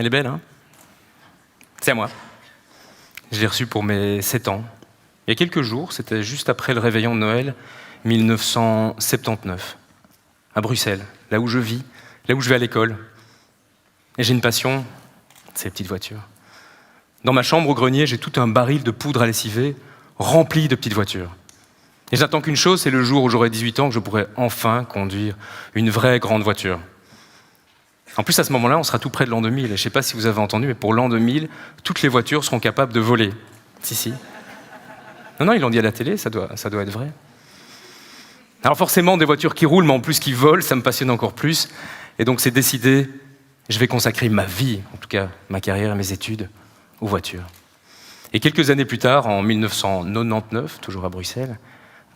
Elle est belle, hein? C'est à moi. Je l'ai reçue pour mes 7 ans. Il y a quelques jours, c'était juste après le réveillon de Noël 1979, à Bruxelles, là où je vis, là où je vais à l'école. Et j'ai une passion, c'est les petites voitures. Dans ma chambre au grenier, j'ai tout un baril de poudre à lessiver rempli de petites voitures. Et j'attends qu'une chose, c'est le jour où j'aurai 18 ans que je pourrai enfin conduire une vraie grande voiture. En plus, à ce moment-là, on sera tout près de l'an 2000. Et je ne sais pas si vous avez entendu, mais pour l'an 2000, toutes les voitures seront capables de voler. Si. Non, ils l'ont dit à la télé, ça doit être vrai. Alors forcément, des voitures qui roulent, mais en plus qui volent, ça me passionne encore plus. Et donc c'est décidé, je vais consacrer ma vie, en tout cas ma carrière et mes études, aux voitures. Et quelques années plus tard, en 1999, toujours à Bruxelles,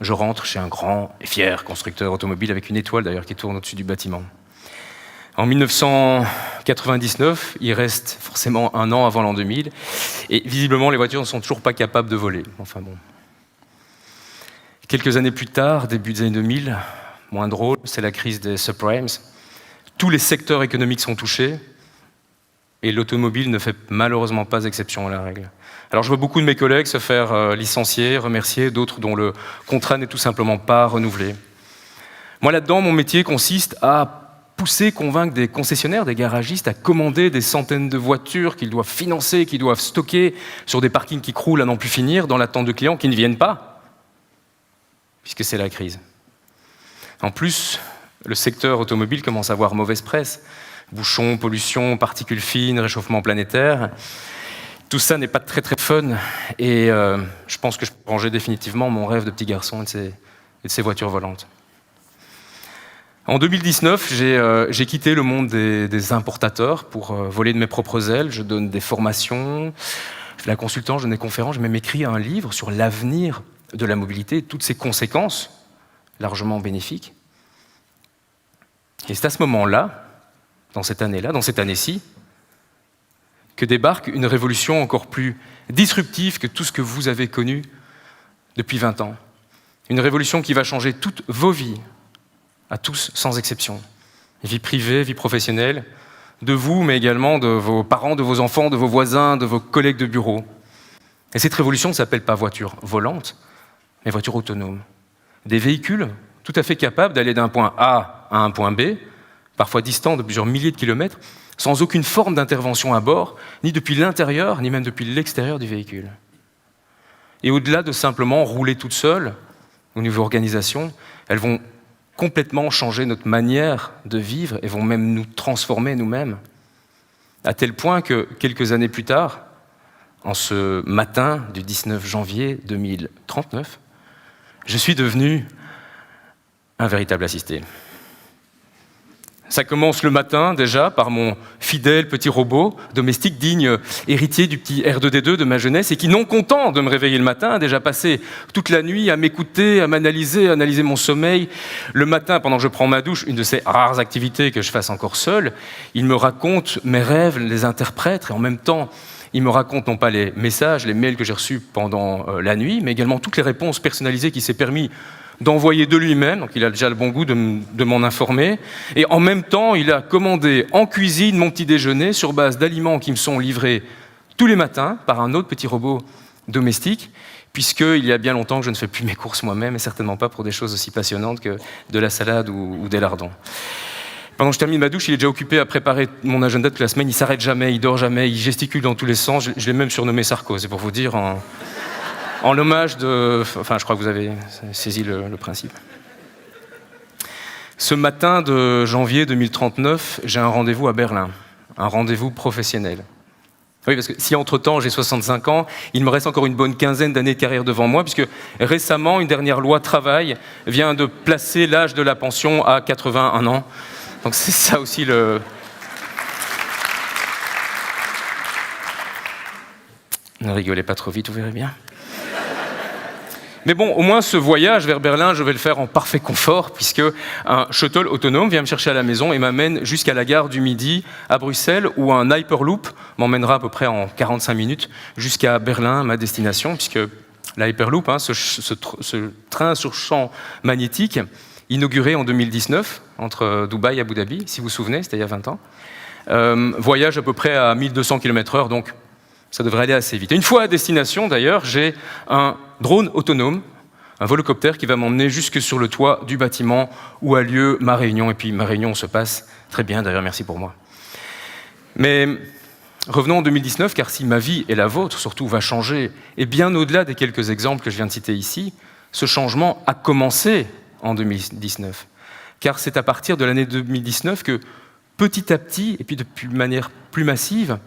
je rentre chez un grand et fier constructeur automobile, avec une étoile d'ailleurs qui tourne au-dessus du bâtiment. En 1999, il reste forcément un an avant l'an 2000, et visiblement les voitures ne sont toujours pas capables de voler. Enfin bon. Quelques années plus tard, début des années 2000, moins drôle, c'est la crise des subprimes. Tous les secteurs économiques sont touchés, et l'automobile ne fait malheureusement pas exception à la règle. Alors je vois beaucoup de mes collègues se faire licencier, remercier, d'autres dont le contrat n'est tout simplement pas renouvelé. Moi là-dedans, mon métier consiste à pousser, convaincre des concessionnaires, des garagistes à commander des centaines de voitures qu'ils doivent financer, qu'ils doivent stocker sur des parkings qui croulent à n'en plus finir, dans l'attente de clients qui ne viennent pas, puisque c'est la crise. En plus, le secteur automobile commence à avoir mauvaise presse. Bouchons, pollution, particules fines, réchauffement planétaire. Tout ça n'est pas très très fun, et je pense que je peux ranger définitivement mon rêve de petit garçon et de ces voitures volantes. En 2019, j'ai quitté le monde des importateurs pour voler de mes propres ailes. Je donne des formations, je fais la consultance, je donne des conférences, j'ai même écrit un livre sur l'avenir de la mobilité, toutes ses conséquences largement bénéfiques. Et c'est à ce moment-là, dans cette année-ci, que débarque une révolution encore plus disruptive que tout ce que vous avez connu depuis 20 ans. Une révolution qui va changer toutes vos vies, à tous sans exception. Vie privée, vie professionnelle, de vous, mais également de vos parents, de vos enfants, de vos voisins, de vos collègues de bureau. Et cette révolution ne s'appelle pas voiture volante, mais voiture autonome. Des véhicules tout à fait capables d'aller d'un point A à un point B, parfois distant de plusieurs milliers de kilomètres, sans aucune forme d'intervention à bord, ni depuis l'intérieur, ni même depuis l'extérieur du véhicule. Et au-delà de simplement rouler toutes seules, au niveau organisation, elles vont complètement changer notre manière de vivre et vont même nous transformer nous-mêmes. À tel point que, quelques années plus tard, en ce matin du 19 janvier 2039, je suis devenu un véritable assisté. Ça commence le matin, déjà, par mon fidèle petit robot domestique digne héritier du petit R2D2 de ma jeunesse et qui, non content de me réveiller le matin, a déjà passé toute la nuit à m'écouter, à m'analyser, à analyser mon sommeil. Le matin, pendant que je prends ma douche, une de ces rares activités que je fasse encore seul, il me raconte mes rêves, les interprète, et en même temps, il me raconte non pas les messages, les mails que j'ai reçus pendant la nuit, mais également toutes les réponses personnalisées qu'il s'est permis d'envoyer de lui-même, donc il a déjà le bon goût de m'en informer, et en même temps, il a commandé en cuisine mon petit déjeuner sur base d'aliments qui me sont livrés tous les matins par un autre petit robot domestique, puisqu'il y a bien longtemps que je ne fais plus mes courses moi-même, et certainement pas pour des choses aussi passionnantes que de la salade ou des lardons. Pendant que je termine ma douche, il est déjà occupé à préparer mon agenda toute la semaine, il s'arrête jamais, il dort jamais, il gesticule dans tous les sens, je l'ai même surnommé Sarko, c'est pour vous dire, en hommage de... Enfin, je crois que vous avez saisi le principe. Ce matin de janvier 2039, j'ai un rendez-vous à Berlin, un rendez-vous professionnel. Oui, parce que si entre-temps j'ai 65 ans, il me reste encore une bonne quinzaine d'années de carrière devant moi, puisque récemment, une dernière loi travail vient de placer l'âge de la pension à 81 ans. Donc c'est ça aussi le... Ne rigolez pas trop vite, vous verrez bien. Mais bon, au moins ce voyage vers Berlin, je vais le faire en parfait confort, puisque un shuttle autonome vient me chercher à la maison et m'amène jusqu'à la gare du Midi à Bruxelles, où un Hyperloop m'emmènera à peu près en 45 minutes jusqu'à Berlin, ma destination, puisque la Hyperloop, ce train sur champ magnétique, inauguré en 2019 entre Dubaï et Abu Dhabi, si vous vous souvenez, c'était il y a 20 ans, voyage à peu près à 1200 km/h, donc ça devrait aller assez vite. Et une fois à destination, d'ailleurs, j'ai un drone autonome, un volocoptère qui va m'emmener jusque sur le toit du bâtiment où a lieu ma réunion. Et puis ma réunion se passe très bien, d'ailleurs, merci pour moi. Mais revenons en 2019, car si ma vie et la vôtre, surtout, va changer, et bien au-delà des quelques exemples que je viens de citer ici, ce changement a commencé en 2019. Car c'est à partir de l'année 2019 que, petit à petit, et puis de manière plus massive,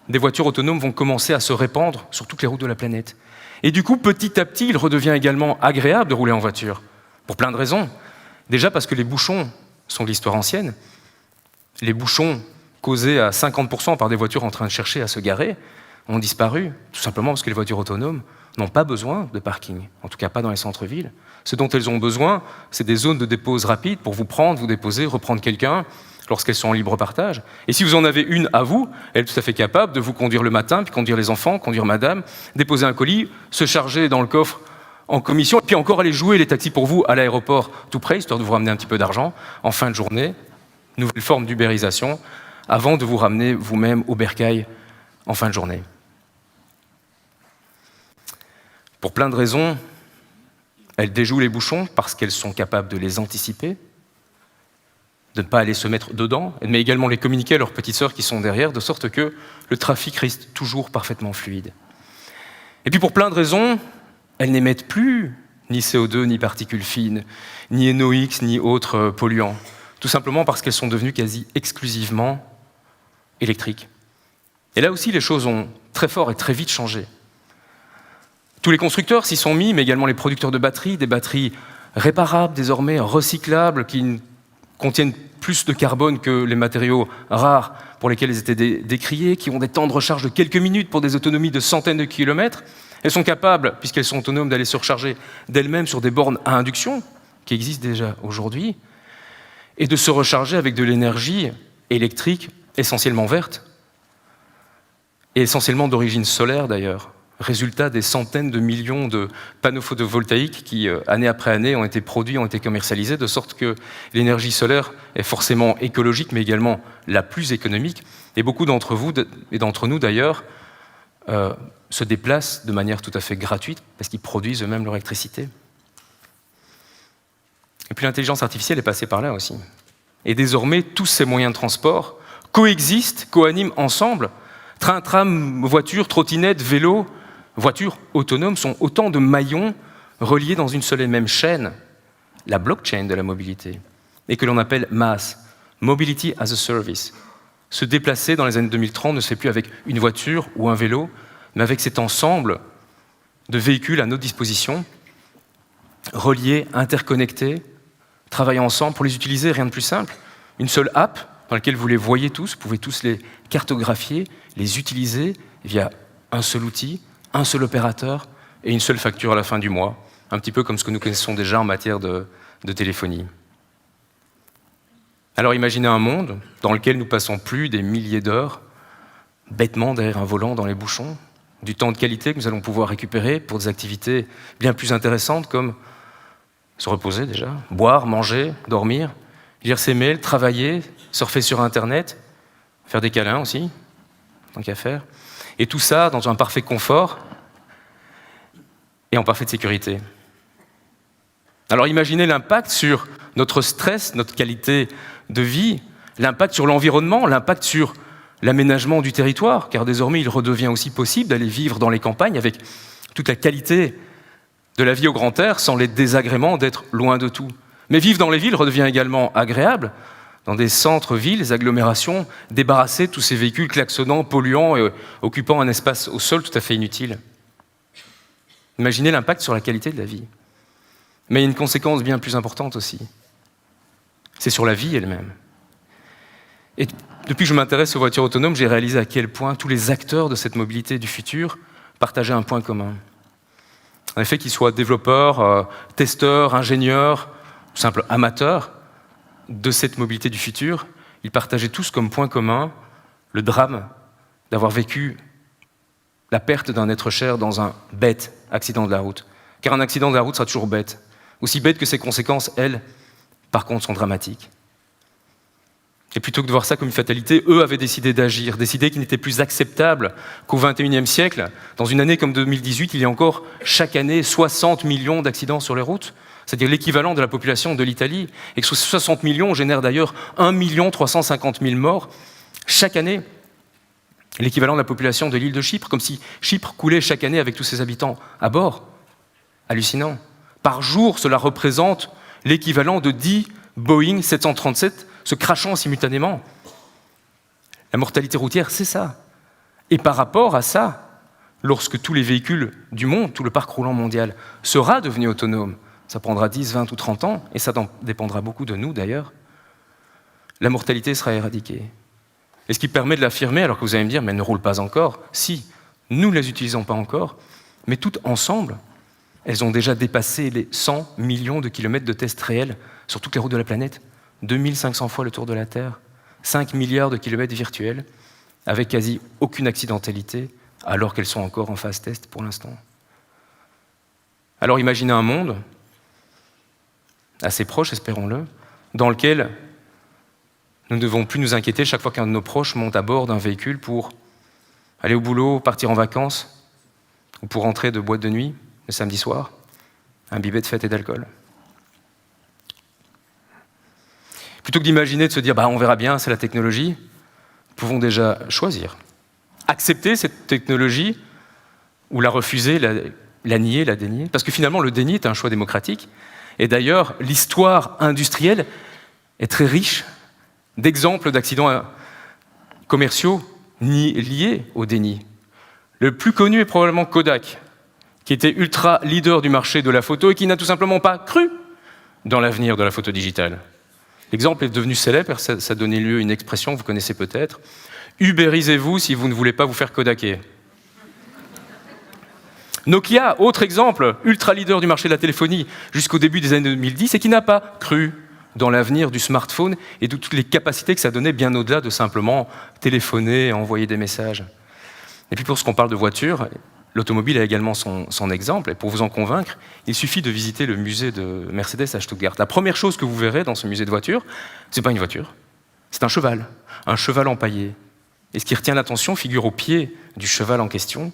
des voitures autonomes vont commencer à se répandre sur toutes les routes de la planète. Et du coup, petit à petit, il redevient également agréable de rouler en voiture, pour plein de raisons. Déjà parce que les bouchons sont de l'histoire ancienne. Les bouchons causés à 50% par des voitures en train de chercher à se garer ont disparu, tout simplement parce que les voitures autonomes n'ont pas besoin de parking, en tout cas pas dans les centres-villes. Ce dont elles ont besoin, c'est des zones de dépose rapide pour vous prendre, vous déposer, reprendre quelqu'un lorsqu'elles sont en libre partage. Et si vous en avez une à vous, elle est tout à fait capable de vous conduire le matin, puis conduire les enfants, conduire madame, déposer un colis, se charger dans le coffre en commission, et puis encore aller jouer les taxis pour vous à l'aéroport tout près, histoire de vous ramener un petit peu d'argent en fin de journée. Nouvelle forme d'ubérisation, avant de vous ramener vous-même au bercail en fin de journée. Pour plein de raisons, elles déjouent les bouchons parce qu'elles sont capables de les anticiper, de ne pas aller se mettre dedans, mais également les communiquer à leurs petites sœurs qui sont derrière, de sorte que le trafic reste toujours parfaitement fluide. Et puis pour plein de raisons, elles n'émettent plus ni CO2, ni particules fines, ni NOx, ni autres polluants, tout simplement parce qu'elles sont devenues quasi exclusivement électriques. Et là aussi, les choses ont très fort et très vite changé. Tous les constructeurs s'y sont mis, mais également les producteurs de batteries, des batteries réparables, désormais recyclables, qui contiennent plus de carbone que les matériaux rares pour lesquels elles étaient décriées, qui ont des temps de recharge de quelques minutes pour des autonomies de centaines de kilomètres. Elles sont capables, puisqu'elles sont autonomes, d'aller se recharger d'elles-mêmes sur des bornes à induction, qui existent déjà aujourd'hui, et de se recharger avec de l'énergie électrique essentiellement verte, et essentiellement d'origine solaire d'ailleurs. Résultat des centaines de millions de panneaux photovoltaïques qui, année après année, ont été produits, ont été commercialisés, de sorte que l'énergie solaire est forcément écologique, mais également la plus économique. Et beaucoup d'entre vous, et d'entre nous d'ailleurs, se déplacent de manière tout à fait gratuite, parce qu'ils produisent eux-mêmes leur électricité. Et puis l'intelligence artificielle est passée par là aussi. Et désormais, tous ces moyens de transport coexistent, coaniment ensemble. Train, tram, voiture, trottinette, vélo, voitures autonomes sont autant de maillons reliés dans une seule et même chaîne, la blockchain de la mobilité, et que l'on appelle MaaS, Mobility as a Service. Se déplacer dans les années 2030 ne se fait plus avec une voiture ou un vélo, mais avec cet ensemble de véhicules à notre disposition, reliés, interconnectés, travaillant ensemble pour les utiliser, rien de plus simple. Une seule app dans laquelle vous les voyez tous, vous pouvez tous les cartographier, les utiliser via un seul outil, un seul opérateur et une seule facture à la fin du mois, un petit peu comme ce que nous connaissons déjà en matière de téléphonie. Alors imaginez un monde dans lequel nous passons plus des milliers d'heures bêtement derrière un volant dans les bouchons, du temps de qualité que nous allons pouvoir récupérer pour des activités bien plus intéressantes comme se reposer déjà, boire, manger, dormir, lire ses mails, travailler, surfer sur Internet, faire des câlins aussi, tant qu'à faire. Et tout ça dans un parfait confort et en parfaite sécurité. Alors imaginez l'impact sur notre stress, notre qualité de vie, l'impact sur l'environnement, l'impact sur l'aménagement du territoire, car désormais il redevient aussi possible d'aller vivre dans les campagnes avec toute la qualité de la vie au grand air sans les désagréments d'être loin de tout. Mais vivre dans les villes redevient également agréable, dans des centres-villes, des agglomérations, débarrassées de tous ces véhicules klaxonnants, polluants et occupant un espace au sol tout à fait inutile. Imaginez l'impact sur la qualité de la vie. Mais il y a une conséquence bien plus importante aussi. C'est sur la vie elle-même. Et depuis que je m'intéresse aux voitures autonomes, j'ai réalisé à quel point tous les acteurs de cette mobilité du futur partageaient un point commun. En effet, qu'ils soient développeurs, testeurs, ingénieurs, ou simples amateurs de cette mobilité du futur, ils partageaient tous comme point commun le drame d'avoir vécu la perte d'un être cher dans un bête accident de la route. Car un accident de la route sera toujours bête. Aussi bête que ses conséquences, elles, par contre, sont dramatiques. Et plutôt que de voir ça comme une fatalité, eux avaient décidé d'agir, décidé qu'il n'était plus acceptable qu'au XXIe siècle, dans une année comme 2018, il y a encore chaque année 60 millions d'accidents sur les routes, c'est-à-dire l'équivalent de la population de l'Italie, et que ces 60 millions génèrent d'ailleurs 1 350 000 morts chaque année, l'équivalent de la population de l'île de Chypre, comme si Chypre coulait chaque année avec tous ses habitants à bord. Hallucinant. Par jour, cela représente l'équivalent de 10 Boeing 737 se crachant simultanément. La mortalité routière, c'est ça. Et par rapport à ça, lorsque tous les véhicules du monde, tout le parc roulant mondial sera devenu autonome, ça prendra 10, 20 ou 30 ans, et ça dépendra beaucoup de nous d'ailleurs, la mortalité sera éradiquée. Et ce qui permet de l'affirmer, alors que vous allez me dire, mais elles ne roulent pas encore. Si, nous ne les utilisons pas encore, mais toutes ensemble, elles ont déjà dépassé les 100 millions de kilomètres de tests réels sur toutes les routes de la planète. 2500 fois le tour de la Terre, 5 milliards de kilomètres virtuels, avec quasi aucune accidentalité, alors qu'elles sont encore en phase test pour l'instant. Alors imaginez un monde, assez proche, espérons-le, dans lequel nous ne devons plus nous inquiéter chaque fois qu'un de nos proches monte à bord d'un véhicule pour aller au boulot, partir en vacances, ou pour rentrer de boîte de nuit le samedi soir, imbibé de fête et d'alcool. Plutôt que d'imaginer, de se dire on verra bien, c'est la technologie, nous pouvons déjà choisir. Accepter cette technologie ou la refuser, la nier, la dénier. Parce que finalement, le déni est un choix démocratique. Et d'ailleurs, l'histoire industrielle est très riche d'exemples d'accidents commerciaux liés au déni. Le plus connu est probablement Kodak, qui était ultra leader du marché de la photo et qui n'a tout simplement pas cru dans l'avenir de la photo digitale. L'exemple est devenu célèbre, ça donnait lieu à une expression que vous connaissez peut-être. Ubérisez-vous si vous ne voulez pas vous faire kodaker. Nokia, autre exemple, ultra leader du marché de la téléphonie jusqu'au début des années 2010 et qui n'a pas cru dans l'avenir du smartphone et de toutes les capacités que ça donnait bien au-delà de simplement téléphoner et envoyer des messages. Et puis pour ce qu'on parle de voitures, l'automobile a également son exemple, et pour vous en convaincre, il suffit de visiter le musée de Mercedes à Stuttgart. La première chose que vous verrez dans ce musée de voitures, c'est pas une voiture, c'est un cheval empaillé. Et ce qui retient l'attention figure au pied du cheval en question,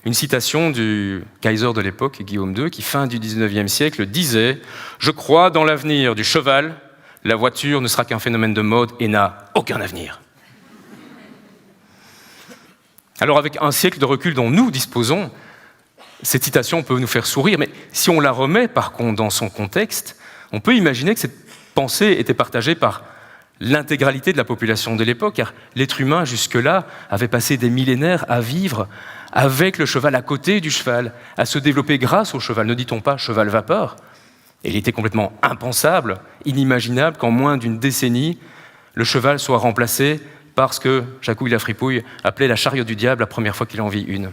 une citation du Kaiser de l'époque, Guillaume II, qui, fin du XIXe siècle, disait « Je crois dans l'avenir du cheval, la voiture ne sera qu'un phénomène de mode et n'a aucun avenir. » Alors avec un siècle de recul dont nous disposons, cette citation peut nous faire sourire, mais si on la remet par contre dans son contexte, on peut imaginer que cette pensée était partagée par l'intégralité de la population de l'époque, car l'être humain jusque-là avait passé des millénaires à vivre avec le cheval, à côté du cheval, à se développer grâce au cheval. Ne dit-on pas cheval vapeur ? Et il était complètement impensable, inimaginable qu'en moins d'une décennie, le cheval soit remplacé parce que Jacouille la fripouille appelait la chariote du diable la première fois qu'il en vit une.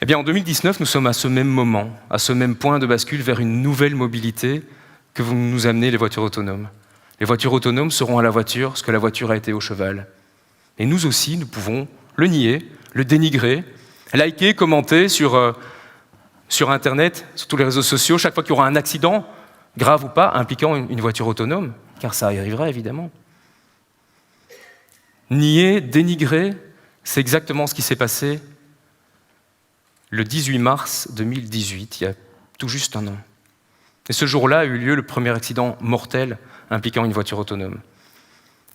Eh bien, en 2019, nous sommes à ce même moment, à ce même point de bascule vers une nouvelle mobilité que vont nous amener les voitures autonomes. Les voitures autonomes seront à la voiture ce que la voiture a été au cheval. Et nous aussi, nous pouvons le nier, le dénigrer, liker, commenter sur Internet, sur tous les réseaux sociaux, chaque fois qu'il y aura un accident, grave ou pas, impliquant une voiture autonome, car ça arrivera évidemment. Nier, dénigrer, c'est exactement ce qui s'est passé le 18 mars 2018, il y a tout juste un an. Et ce jour-là a eu lieu le premier accident mortel impliquant une voiture autonome.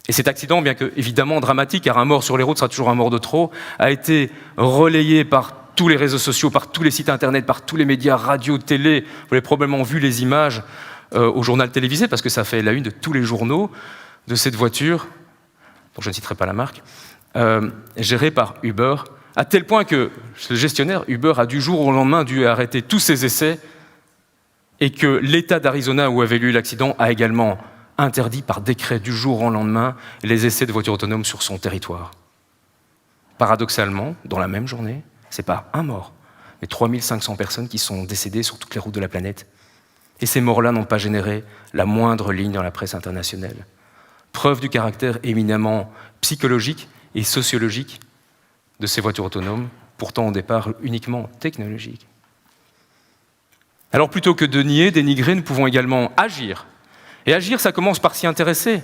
Et cet accident, bien que évidemment dramatique, car un mort sur les routes sera toujours un mort de trop, a été relayé par tous les réseaux sociaux, par tous les sites internet, par tous les médias, radio, télé. Vous avez probablement vu les images au journal télévisé, parce que ça fait la une de tous les journaux, de cette voiture, dont je ne citerai pas la marque, gérée par Uber, à tel point que le gestionnaire Uber a du jour au lendemain dû arrêter tous ses essais et que l'État d'Arizona où avait lieu l'accident a également interdit par décret du jour au lendemain les essais de voitures autonomes sur son territoire. Paradoxalement, dans la même journée, ce n'est pas un mort, mais 3500 personnes qui sont décédées sur toutes les routes de la planète. Et ces morts-là n'ont pas généré la moindre ligne dans la presse internationale. Preuve du caractère éminemment psychologique et sociologique de ces voitures autonomes, pourtant au départ uniquement technologiques. Alors plutôt que de nier, dénigrer, nous pouvons également agir. Et agir, ça commence par s'y intéresser.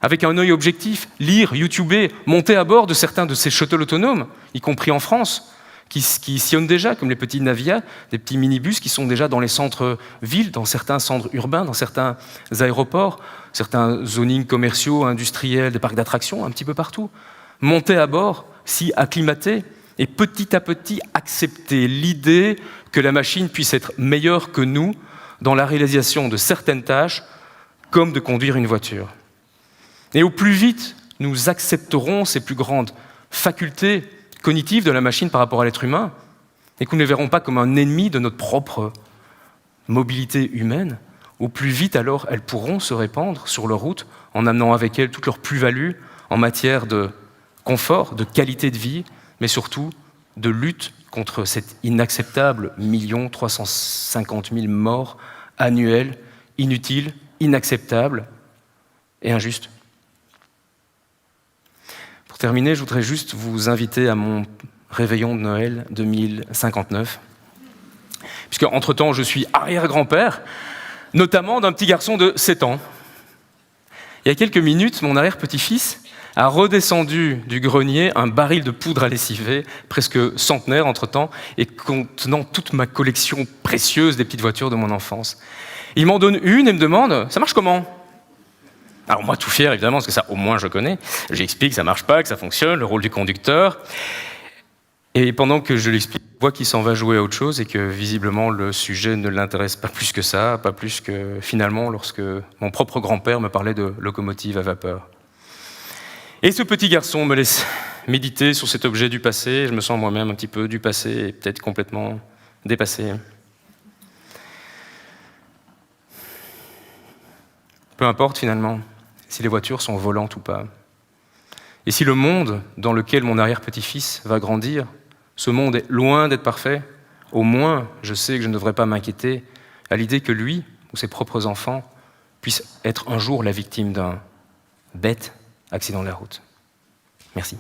avec un œil objectif, lire, YouTuber, monter à bord de certains de ces shuttles autonomes, y compris en France, qui sillonnent déjà, comme les petits Navia, des petits minibus qui sont déjà dans les centres-villes, dans certains centres urbains, dans certains aéroports, certains zonings commerciaux, industriels, des parcs d'attractions, un petit peu partout. Monter à bord, s'y acclimater, et petit à petit accepter l'idée que la machine puisse être meilleure que nous dans la réalisation de certaines tâches, comme de conduire une voiture. Et au plus vite nous accepterons ces plus grandes facultés cognitives de la machine par rapport à l'être humain, et que nous ne les verrons pas comme un ennemi de notre propre mobilité humaine, au plus vite alors elles pourront se répandre sur leur route en amenant avec elles toute leur plus-value en matière de confort, de qualité de vie, mais surtout de lutte contre cet inacceptable 1 350 000 morts annuels, inutiles, inacceptables et injustes. Pour terminer, je voudrais juste vous inviter à mon réveillon de Noël 2059, puisque entre-temps, je suis arrière-grand-père, notamment d'un petit garçon de 7 ans. Il y a quelques minutes, mon arrière-petit-fils a redescendu du grenier un baril de poudre à lessiver, presque centenaire entre-temps, et contenant toute ma collection précieuse des petites voitures de mon enfance. Il m'en donne une et me demande « Ça marche comment ?» Alors moi, tout fier, évidemment, parce que ça, au moins, je connais. J'explique que ça marche pas, que ça fonctionne, le rôle du conducteur. Et pendant que je l'explique, je vois qu'il s'en va jouer à autre chose et que, visiblement, le sujet ne l'intéresse pas plus que ça, pas plus que, finalement, lorsque mon propre grand-père me parlait de locomotive à vapeur. Et ce petit garçon me laisse méditer sur cet objet du passé. Je me sens moi-même un petit peu du passé et peut-être complètement dépassé. Peu importe, finalement, si les voitures sont volantes ou pas. Et si le monde dans lequel mon arrière-petit-fils va grandir, ce monde est loin d'être parfait, au moins je sais que je ne devrais pas m'inquiéter à l'idée que lui ou ses propres enfants puissent être un jour la victime d'un bête accident de la route. Merci.